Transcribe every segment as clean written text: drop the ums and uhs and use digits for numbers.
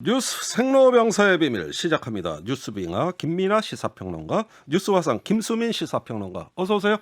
뉴스 생로병사의 비밀 시작합니다. 뉴스빙하 김민아 시사평론가, 뉴스화상 김수민 시사평론가, 어서 오세요.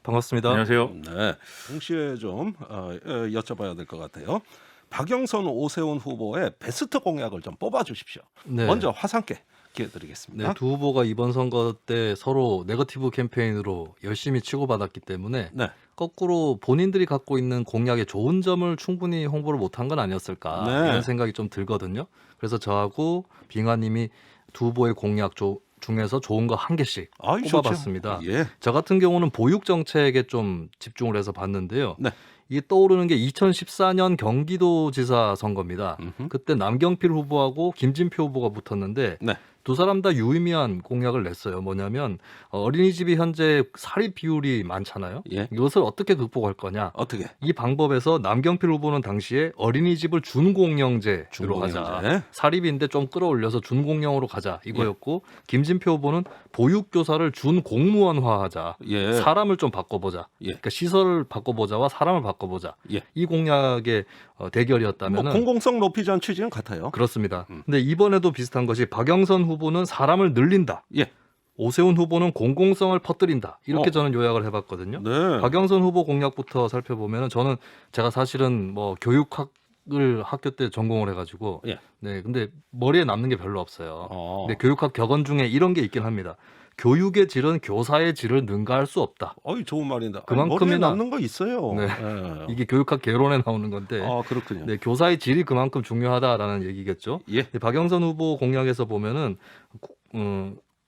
반갑습니다. 안녕하세요. 네, 동시에 좀 여쭤봐야 될 것 같아요. 박영선, 오세훈 후보의 베스트 공약을 좀 뽑아주십시오. 네. 먼저 화상께 기회 드리겠습니다. 네, 두 후보가 이번 선거 때 서로 네거티브 캠페인으로 열심히 치고받았기 때문에 네, 거꾸로 본인들이 갖고 있는 공약의 좋은 점을 충분히 홍보를 못한 건 아니었을까 네. 이런 생각이 좀 들거든요. 그래서 저하고 빙하님이 두 후보의 공약 중에서 좋은 거 한 개씩 아이, 꼽아봤습니다. 좋죠. 예, 저 같은 경우는 보육 정책에 좀 집중을 해서 봤는데요. 네. 이게 떠오르는 게 2014년 경기도지사 선거입니다. 음흠. 그때 남경필 후보하고 김진표 후보가 붙었는데 네, 두 사람 다 유의미한 공약을 냈어요. 뭐냐면 어린이집이 현재 사립 비율이 많잖아요. 예. 이것을 어떻게 극복할 거냐. 어떻게? 이 방법에서 남경필 후보는 당시에 어린이집을 준공영제로 준공영제. 하자. 사립인데 좀 끌어올려서 준공영으로 가자 이거였고 김진표 후보는 보육교사를 준공무원화하자. 예, 사람을 좀 바꿔보자. 예. 그러니까 시설을 바꿔보자와 사람을 바꿔보자. 예. 이 공약의 대결이었다면 뭐 공공성 높이자는 취지는 같아요. 그렇습니다. 근데 이번에도 비슷한 것이 박영선 후보는 사람을 늘린다. 예, 오세훈 후보는 공공성을 퍼뜨린다. 이렇게 어. 저는 요약을 해봤거든요. 네, 박영선 후보 공약부터 살펴보면 저는 제가 사실은 뭐 교육학을 학교 때 전공을 해가지고 예. 네 근데 머리에 남는 게 별로 없어요. 어. 근데 교육학 격언 중에 이런 게 있긴 합니다. 교육의 질은 교사의 질을 능가할 수 없다. 어이, 좋은 말인데. 그만큼이나- 머리에 남는 거 있어요. 네. 예. 이게 교육학 개론에 나오는 건데 아, 그렇군요. 네, 교사의 질이 그만큼 중요하다라는 얘기겠죠. 예. 박영선 후보 공약에서 보면은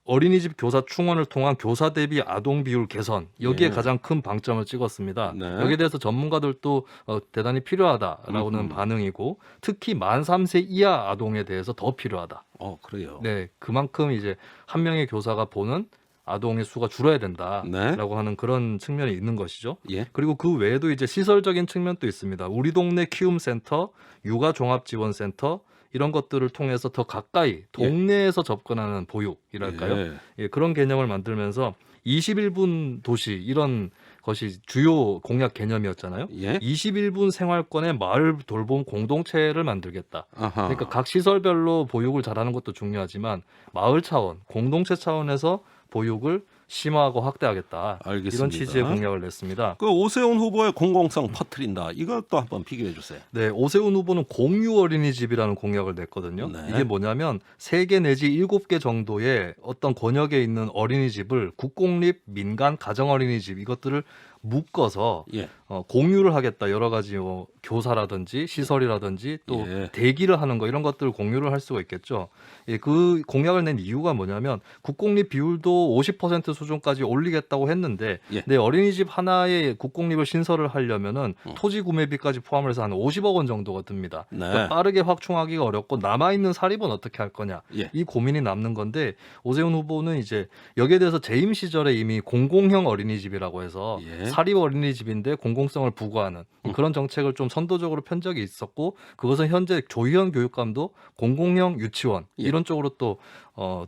어린이집 교사 충원을 통한 교사 대비 아동 비율 개선 여기에 예. 가장 큰 방점을 찍었습니다. 네. 여기에 대해서 전문가들도 대단히 필요하다라고는 반응이고 특히 만 3세 이하 아동에 대해서 더 필요하다. 그래요. 네, 그만큼 이제 한 명의 교사가 보는 아동의 수가 줄어야 된다라고 네. 하는 그런 측면이 있는 것이죠. 예. 그리고 그 외에도 이제 시설적인 측면도 있습니다. 우리 동네 키움센터, 육아종합지원센터 이런 것들을 통해서 더 가까이 동네에서 접근하는 보육이랄까요? 예. 예, 그런 개념을 만들면서 21분 도시 이런 것이 주요 공약 개념이었잖아요. 예. 21분 생활권의 마을 돌봄 공동체를 만들겠다. 아하. 그러니까 각 시설별로 보육을 잘하는 것도 중요하지만 마을 차원, 공동체 차원에서 보육을 심화하고 확대하겠다. 알겠습니다. 이런 취지의 공약을 냈습니다. 그 오세훈 후보의 공공성 퍼뜨린다. 이것도 한번 비교해 주세요. 네, 오세훈 후보는 공유 어린이집이라는 공약을 냈거든요. 네. 이게 뭐냐면 3개 내지 7개 정도의 어떤 권역에 있는 어린이집을 국공립, 민간, 가정 어린이집 이것들을 묶어서 예. 공유를 하겠다. 여러 가지 교사라든지 시설이라든지 또 예. 대기를 하는 거 이런 것들을 공유를 할 수가 있겠죠. 예, 그 공약을 낸 이유가 뭐냐면 국공립 비율도 50% 수준까지 올리겠다고 했는데 예. 내 어린이집 하나에 국공립을 신설을 하려면은 토지 구매비까지 포함해서 한 50억 원 정도가 듭니다. 네. 그러니까 빠르게 확충하기가 어렵고 남아 있는 사립은 어떻게 할 거냐 예. 이 고민이 남는 건데 오세훈 후보는 이제 여기에 대해서 재임 시절에 이미 공공형 어린이집이라고 해서 예. 사립 어린이집인데 공공성을 부과하는 그런 정책을 좀 선도적으로 편 적이 있었고 그것은 현재 조희연 교육감도 공공형 유치원 예. 이런 쪽으로 또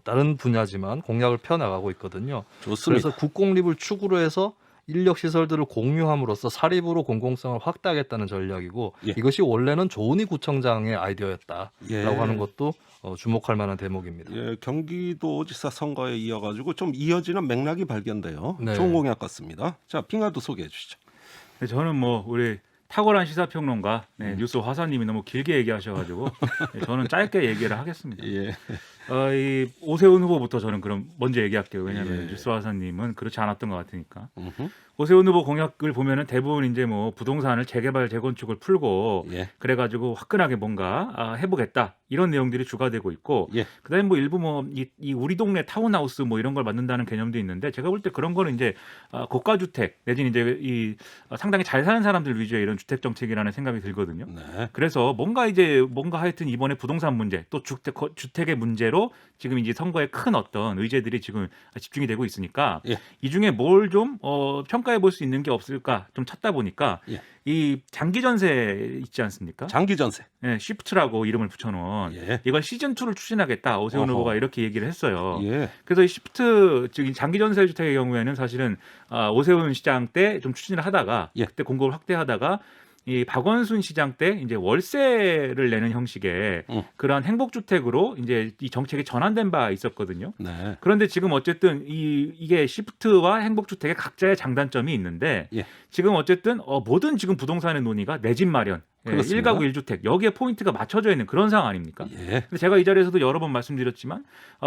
다른 분야지만 공약을 펴나가고 있거든요. 좋습니다. 그래서 국공립을 축으로 해서 인력 시설들을 공유함으로써 사립으로 공공성을 확대하겠다는 전략이고 예. 이것이 원래는 조은희 구청장의 아이디어였다라고 예. 하는 것도 주목할 만한 대목입니다. 예, 경기도지사 선거에 이어가지고 좀 이어지는 맥락이 발견돼요. 네. 좋은 공약 같습니다. 자, 빙하도 소개해 주시죠. 네, 저는 뭐 우리 탁월한 시사평론가 뉴스 화사님이 너무 길게 얘기하셔가지고 네, 저는 짧게 얘기를 하겠습니다. 예. 이 오세훈 후보부터 저는 그럼 먼저 얘기할게요. 왜냐하면 예. 뉴스 화사님은 그렇지 않았던 것 같으니까. 음흠. 오세훈 후보 공약을 보면은 대부분 이제 뭐 부동산을 재개발 재건축을 풀고 예. 그래가지고 화끈하게 뭔가 해보겠다 이런 내용들이 주가되고 있고 예. 그다음에 뭐 일부 뭐 이 우리 동네 타운하우스 뭐 이런 걸 만든다는 개념도 있는데 제가 볼 때 그런 거는 이제 고가 주택 내지는 이제 이 상당히 잘 사는 사람들 위주의 이런 주택 정책이라는 생각이 들거든요. 네. 그래서 뭔가 하여튼 이번에 부동산 문제 또 주택의 문제로 지금 이제 선거에 큰 어떤 의제들이 지금 집중이 되고 있으니까 예. 이 중에 뭘 좀 평가해 볼 수 있는 게 없을까 좀 찾다 보니까 예. 이 장기 전세 있지 않습니까? 장기 전세. 예, 쉬프트라고 이름을 붙여놓은 예. 이걸 시즌 2를 추진하겠다 오세훈 어허. 후보가 이렇게 얘기를 했어요. 예. 그래서 이 쉬프트 즉 장기 전세 주택의 경우에는 사실은 오세훈 시장 때 좀 추진을 하다가 예. 그때 공급을 확대하다가 이 박원순 시장 때 이제 월세를 내는 형식의 그러한 행복주택으로 이제 이 정책이 전환된 바 있었거든요. 네. 그런데 지금 어쨌든 이게 시프트와 행복주택의 각자의 장단점이 있는데 예. 지금 어쨌든 모든 지금 부동산의 논의가 내 집 마련, 그렇습니다. 1가구 1주택 여기에 포인트가 맞춰져 있는 그런 상황 아닙니까? 예. 근데 제가 이 자리에서도 여러 번 말씀드렸지만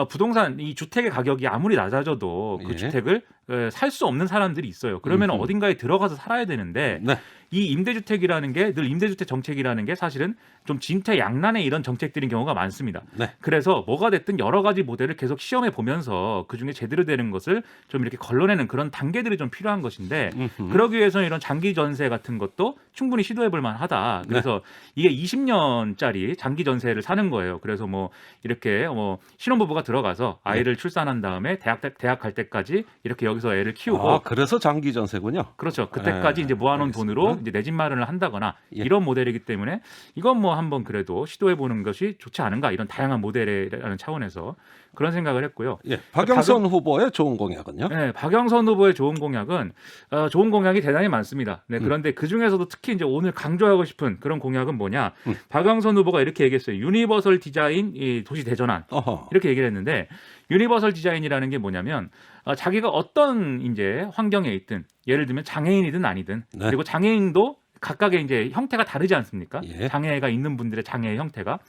부동산 이 주택의 가격이 아무리 낮아져도 그 예. 주택을 살 수 없는 사람들이 있어요. 그러면 어딘가에 들어가서 살아야 되는데 네. 이 임대주택이라는 게 늘 임대주택 정책이라는 게 사실은 좀 진퇴양난의 이런 정책들인 경우가 많습니다. 네. 그래서 뭐가 됐든 여러 가지 모델을 계속 시험해 보면서 그중에 제대로 되는 것을 좀 이렇게 걸러내는 그런 단계들이 좀 필요한 것인데 그러기 위해서는 이런 장기 전세 같은 것도 충분히 시도해 볼 만하다. 그래서 이게 20년짜리 장기 전세를 사는 거예요. 그래서 뭐 이렇게 신혼부부가 들어가서 아이를 출산한 다음에 대학 갈 때까지 이렇게 여기서 애를 키우고 그래서 장기 전세군요. 그렇죠. 그때까지 네, 이제 모아놓은 알겠습니다. 돈으로 이제 내 집 마련을 한다거나 예. 이런 모델이기 때문에 이건 뭐 한번 그래도 시도해 보는 것이 좋지 않은가 이런 다양한 모델이라는 차원에서 그런 생각을 했고요. 예. 박영선 후보의 좋은 공약은요? 네, 박영선 후보의 좋은 공약은 좋은 공약이 대단히 많습니다. 네, 그런데 그 중에서도 특히 이제 오늘 강조하고 싶은 그런 공약은 뭐냐? 박영선 후보가 이렇게 얘기했어요. 유니버설 디자인 이 도시 대전환 어허. 이렇게 얘기를 했는데 유니버설 디자인이라는 게 뭐냐면 자기가 어떤 이제 환경에 있든 예를 들면 장애인이든 아니든 네. 그리고 장애인도 각각의 이제 형태가 다르지 않습니까? 예. 장애가 있는 분들의 장애의 형태가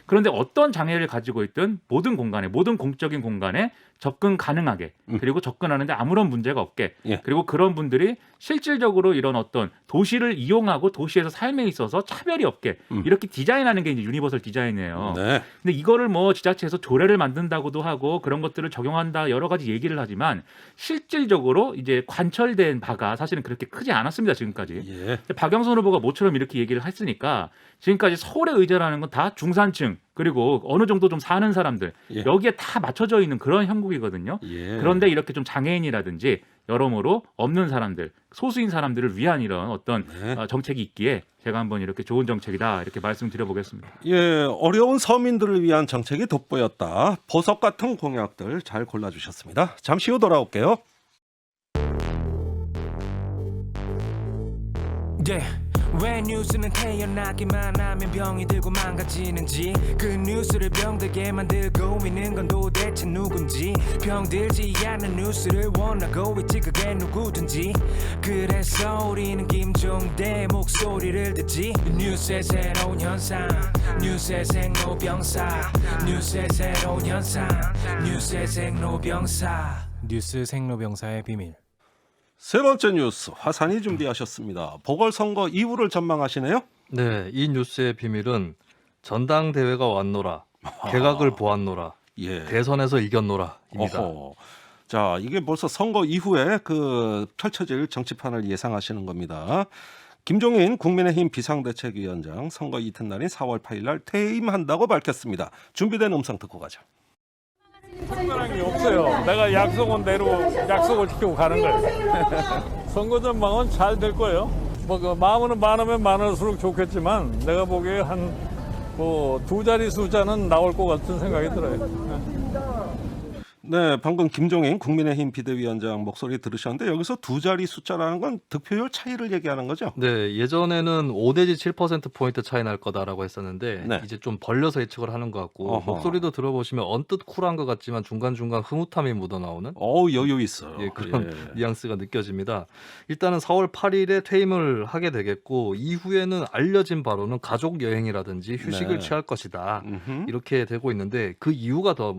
그런데 어떤 장애를 가지고 있든 모든 공간에 모든 공적인 공간에 접근 가능하게 그리고 접근하는데 아무런 문제가 없게 예. 그리고 그런 분들이 실질적으로 이런 어떤 도시를 이용하고 도시에서 삶에 있어서 차별이 없게 이렇게 디자인하는 게 이제 유니버설 디자인이에요. 네. 근데 이거를 뭐 지자체에서 조례를 만든다고도 하고 그런 것들을 적용한다 여러 가지 얘기를 하지만 실질적으로 이제 관철된 바가 사실은 그렇게 크지 않았습니다 지금까지. 예. 근데 박영선 후보가 모처럼 이렇게 얘기를 했으니까 지금까지 서울의 의제라는 건 다 중산층 그리고 어느 정도 좀 사는 사람들 예. 여기에 다 맞춰져 있는 그런 형국이거든요. 예. 그런데 이렇게 좀 장애인이라든지 여러모로 없는 사람들, 소수인 사람들을 위한 이런 어떤 네. 정책이 있기에 제가 한번 이렇게 좋은 정책이다 이렇게 말씀드려보겠습니다. 예, 어려운 서민들을 위한 정책이 돋보였다. 보석 같은 공약들 잘 골라주셨습니다. 잠시 후 돌아올게요. 왜 뉴스는 태어나기만 하면 병이 들고 망가지는지 그 뉴스를 병들게 만들고 있는 건 도대체 누군지 병들지 않는 뉴스를 원하고 있지 그게 누구든지 그래서 우리는 김종대 목소리를 듣지 뉴스의 새로운 현상 뉴스의 생로병사 뉴스의 새로운 현상 뉴스의 생로병사 뉴스 생로병사의 비밀 세 번째 뉴스 화산이 준비하셨습니다. 보궐선거 이후를 전망하시네요. 네, 이 뉴스의 비밀은 전당대회가 왔노라, 개각을 보았노라, 예. 대선에서 이겼노라입니다. 어허. 자, 이게 벌써 선거 이후에 그 펼쳐질 정치판을 예상하시는 겁니다. 김종인 국민의힘 비상대책위원장 선거 이튿날인 4월 8일 날 퇴임한다고 밝혔습니다. 준비된 음성 듣고 가죠. 특별한 게 없어요. 내가 약속한 대로 약속을 지키고 가는 거예요. 선거 전망은 잘 될 거예요. 뭐 그 마음은 많으면 많을수록 좋겠지만 내가 보기에 한 두 자리 숫자는 나올 것 같은 생각이 들어요. 네, 방금 김종인 국민의힘 비대위원장 목소리 들으셨는데 여기서 두 자리 숫자라는 건 득표율 차이를 얘기하는 거죠? 네, 예전에는 5 내지 7%포인트 차이 날 거다라고 했었는데 네. 이제 좀 벌려서 예측을 하는 것 같고 어허. 목소리도 들어보시면 언뜻 쿨한 것 같지만 중간중간 흐뭇함이 묻어나오는 여유 있어요. 예, 그런 예. 뉘앙스가 느껴집니다. 일단은 4월 8일에 퇴임을 하게 되겠고 이후에는 알려진 바로는 가족 여행이라든지 휴식을 네. 취할 것이다. 음흠. 이렇게 되고 있는데 그 이유가 더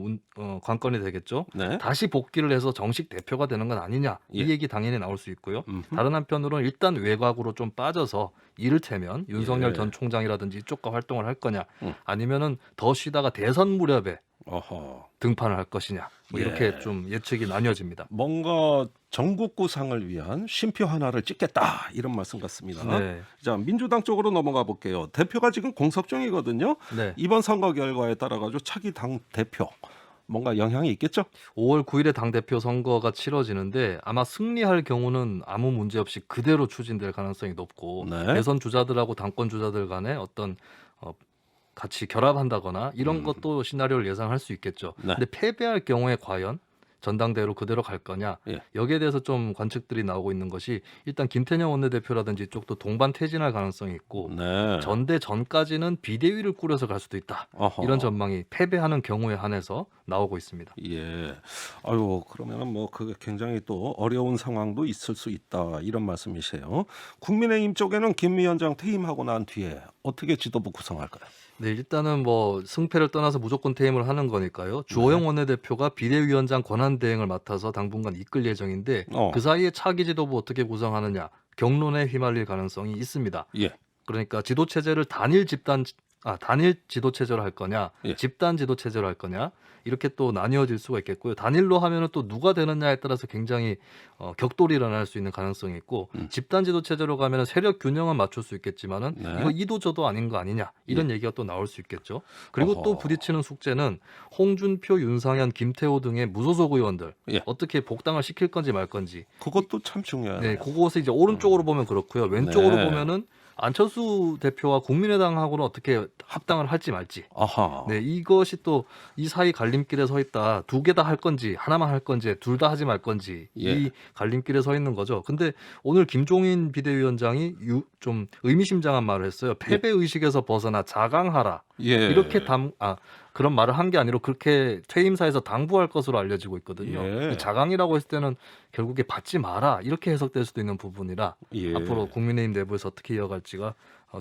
관건이 되겠죠. 네. 다시 복귀를 해서 정식 대표가 되는 건 아니냐 예. 이 얘기 당연히 나올 수 있고요. 음흠. 다른 한편으로는 일단 외곽으로 좀 빠져서 이를테면 윤석열 예. 전 총장이라든지 이쪽과 활동을 할 거냐 음. 아니면은 더 쉬다가 대선 무렵에 어허. 등판을 할 것이냐 뭐 예. 이렇게 좀 예측이 나뉘어집니다. 뭔가 전국 구상을 위한 쉼표 하나를 찍겠다 이런 말씀 같습니다. 네. 자, 민주당 쪽으로 넘어가 볼게요. 대표가 지금 공석 중이거든요. 네. 이번 선거 결과에 따라 가지고 차기 당 대표 뭔가 영향이 있겠죠? 5월 9일에 당대표 선거가 치러지는데 아마 승리할 경우는 아무 문제 없이 그대로 추진될 가능성이 높고 네. 대선 주자들하고 당권 주자들 간에 어떤 같이 결합한다거나 이런 것도 시나리오를 예상할 수 있겠죠. 네. 근데 패배할 경우에 과연 전당대회로 그대로 갈 거냐 예. 여기에 대해서 좀 관측들이 나오고 있는 것이 일단 김태년 원내대표라든지 이쪽도 동반 퇴진할 가능성이 있고 네. 전대 전까지는 비대위를 꾸려서 갈 수도 있다. 어허. 이런 전망이 패배하는 경우에 한해서 나오고 있습니다. 예. 아유, 그러면은 뭐 그게 굉장히 또 어려운 상황도 있을 수 있다. 이런 말씀이세요. 국민의힘 쪽에는 김 위원장 퇴임하고 난 뒤에 어떻게 지도부 구성할까요? 네, 일단은 뭐 승패를 떠나서 무조건 퇴임을 하는 거니까요. 주호영 원내대표가 비대위원장 권한 대행을 맡아서 당분간 이끌 예정인데 그 사이에 차기 지도부 어떻게 구성하느냐 경론에 휘말릴 가능성이 있습니다. 예. 그러니까 지도 체제를 단일 지도 체제로 할 거냐, 예. 집단 지도 체제로 할 거냐 이렇게 또 나뉘어질 수가 있겠고요. 단일로 하면은 또 누가 되느냐에 따라서 굉장히 격돌이 일어날 수 있는 가능성이 있고 집단 지도 체제로 가면은 세력 균형은 맞출 수 있겠지만은 네. 이거 이도저도 아닌 거 아니냐 이런 얘기가 또 나올 수 있겠죠. 그리고 어허. 또 부딪히는 숙제는 홍준표, 윤상현, 김태호 등의 무소속 의원들 예. 어떻게 복당을 시킬 건지 말 건지. 그것도 참 중요해요. 네, 그것을 이제 오른쪽으로 보면 그렇고요. 왼쪽으로 네. 보면은 안철수 대표와 국민의당하고는 어떻게 합당을 할지 말지. 아하. 네, 이것이 또 이 사이 갈림길에 서 있다. 두 개 다 할 건지 하나만 할 건지 둘 다 하지 말 건지 예. 이 갈림길에 서 있는 거죠. 근데 오늘 김종인 비대위원장이 좀 의미심장한 말을 했어요. 패배 의식에서 벗어나 자강하라. 예. 이렇게 그런 말을 한 게 아니라 그렇게 퇴임사에서 당부할 것으로 알려지고 있거든요. 예. 자강이라고 했을 때는 결국에 받지 마라 이렇게 해석될 수도 있는 부분이라 예. 앞으로 국민의힘 내부에서 어떻게 이어갈지가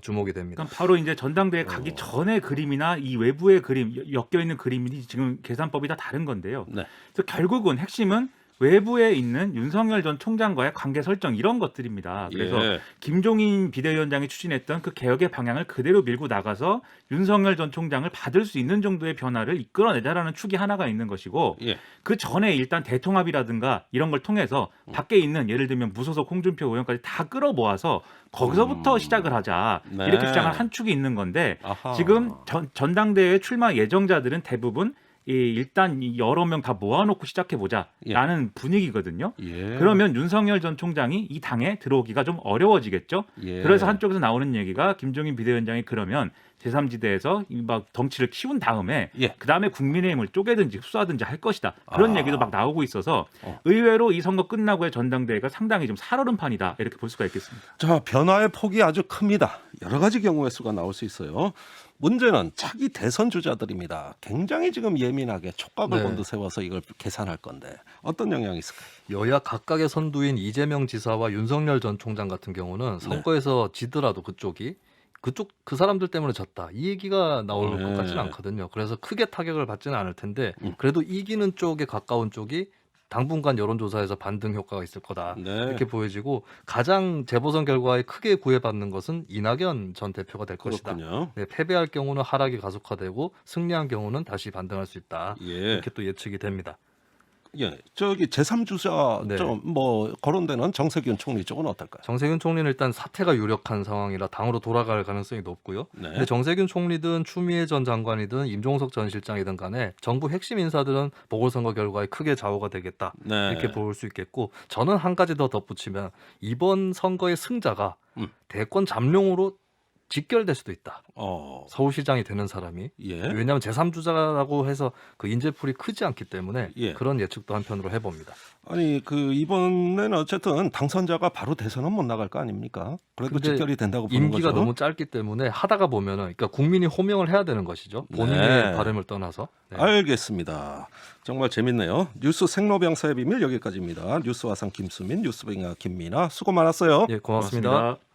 주목이 됩니다. 그러니까 바로 이제 전당대회 가기 전의 그림이나 이 외부의 그림, 엮여 있는 그림이 지금 계산법이 다 다른 건데요. 네. 그래서 결국은 핵심은 외부에 있는 윤석열 전 총장과의 관계 설정 이런 것들입니다. 그래서 예. 김종인 비대위원장이 추진했던 그 개혁의 방향을 그대로 밀고 나가서 윤석열 전 총장을 받을 수 있는 정도의 변화를 이끌어내자라는 축이 하나가 있는 것이고 예. 그 전에 일단 대통합이라든가 이런 걸 통해서 밖에 있는 예를 들면 무소속 홍준표 의원까지 다 끌어모아서 거기서부터 시작을 하자 네. 이렇게 주장한 한 축이 있는 건데 아하. 지금 전당대회 출마 예정자들은 대부분 일단 여러 명 다 모아놓고 시작해보자라는 분위기거든요. 예. 그러면 윤석열 전 총장이 이 당에 들어오기가 좀 어려워지겠죠. 예. 그래서 한쪽에서 나오는 얘기가 김종인 비대위원장이 그러면 제3지대에서 막 덩치를 키운 다음에 예. 그다음에 국민의힘을 쪼개든지 흡수하든지 할 것이다. 그런 아. 얘기도 막 나오고 있어서 의외로 이 선거 끝나고의 전당대회가 상당히 좀 살얼음판이다. 이렇게 볼 수가 있겠습니다. 자, 변화의 폭이 아주 큽니다. 여러 가지 경우의 수가 나올 수 있어요. 문제는 차기 대선 주자들입니다. 굉장히 지금 예민하게 촉각을 네. 곤두세워서 이걸 계산할 건데 어떤 영향이 있을까요? 여야 각각의 선두인 이재명 지사와 윤석열 전 총장 같은 경우는 선거에서 지더라도 그 사람들 때문에 졌다. 이 얘기가 나올 네. 것 같지는 않거든요. 그래서 크게 타격을 받지는 않을 텐데 그래도 이기는 쪽에 가까운 쪽이 당분간 여론조사에서 반등 효과가 있을 거다. 네. 이렇게 보여지고 가장 재보선 결과에 크게 구애받는 것은 이낙연 전 대표가 될 것이다. 그렇군요. 네, 패배할 경우는 하락이 가속화되고 승리한 경우는 다시 반등할 수 있다. 예. 이렇게 또 예측이 됩니다. 예. 저기 제3주자 네. 좀 뭐 거론되는 정세균 총리 쪽은 어떨까요? 정세균 총리는 일단 사태가 유력한 상황이라 당으로 돌아갈 가능성이 높고요. 네. 근데 정세균 총리든 추미애 전 장관이든 임종석 전 실장이든 간에 정부 핵심 인사들은 보궐선거 결과에 크게 좌우가 되겠다. 네. 이렇게 볼 수 있겠고 저는 한 가지 더 덧붙이면 이번 선거의 승자가 대권 잠룡으로 직결될 수도 있다. 서울시장이 되는 사람이. 예. 왜냐하면 제3주자라고 해서 그 인재풀이 크지 않기 때문에 예. 그런 예측도 한편으로 해봅니다. 아니 그 이번에는 어쨌든 당선자가 바로 대선은 못 나갈 거 아닙니까? 그래도 근데 직결이 된다고 보는 임기가 거죠. 너무 짧기 때문에 하다가 보면은 그러니까 국민이 호명을 해야 되는 것이죠. 본인의 네. 바람을 떠나서. 네. 알겠습니다. 정말 재밌네요. 뉴스 생로병사의 비밀 여기까지입니다. 뉴스화상 김수민, 뉴스뱅아 김민아 수고 많았어요. 예, 고맙습니다. 고맙습니다.